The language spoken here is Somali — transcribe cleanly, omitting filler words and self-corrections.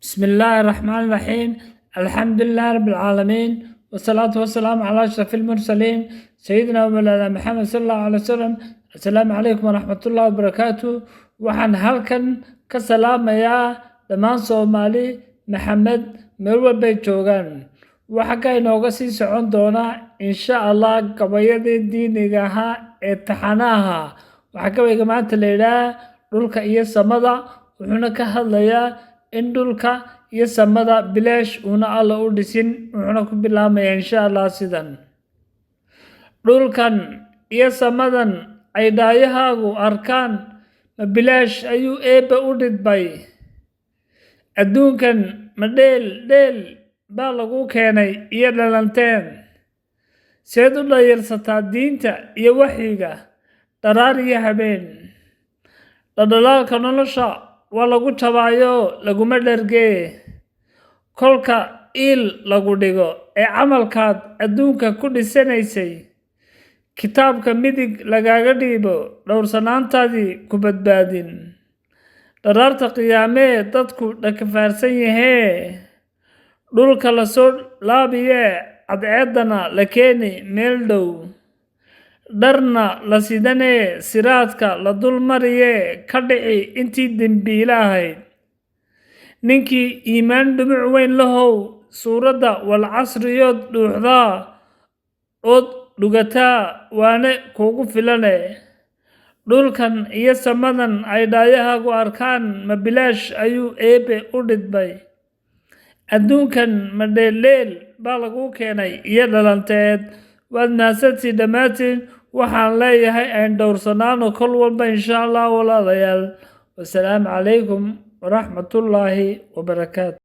بسم الله الرحمن الرحيم. الحمد لله رب العالمين، والصلاة والسلام على أشرف المرسلين سيدنا ومولانا محمد صلى الله عليه وسلم. السلام عليكم ورحمة الله وبركاته. waxaan halkan ka salaamayaa dhammaan Soomaali Maxamed meel walba joogaan. waxa ka inooga sii socon doona insha Allah gabayadii diiniga ahaa ee taxanaha. waxa ka weyga maanta leeyahay dhulka iyo samada, wuxuuna ka hadlayaa in dhulka iyo samada bilaash una alla u dhisin, wuxuuna ku bilaabmayaa insha Allah sidan: dhulkan iyo samadan ay daayahaagu arkaan ma bilaash ayuu eebba u dhidbay. adduunkan ma dheel baa lagu keenay iyo dhalanteen. seed u dhayalsataa diinta iyo waxyiga dharaar iyo habeen. dhaldhalaalka nolosha waa lagu jabaayo laguma dhargee. kolka iil lagu dhigo ee camalkaad adduunka ku dhisanaysay, kitaabka midig lagaaga dhiibo dhowrsanaantaadii ku badbaadin. dharaarta qiyaamee dadku dhakafaarsan yahee, dhulka la soo laabiyee cadceedana la keeni meel dhow. dharna la sidanee siraadka la dul mariyee ka dhici intii dembiile ahayd. ninkii iimaan dhumuc weyn lahow, suuradda walcasriyood dhuuxdaa ood dhugataa waane kuugu filane. dhulkan iyo samadan ay daayahaagu arkaan ma bilaash ayuu eebbe u dhidbay. adduunkan ma dheelleel baa lagu keenay iyo dhalanteed. waad mahadsantii dhammaantiin. waxaan leeyahay aan dhowrsanaano kol walba insha Allah walaalayaal. wasalaamu calaykum waraxmatullaahi wabarakaatu.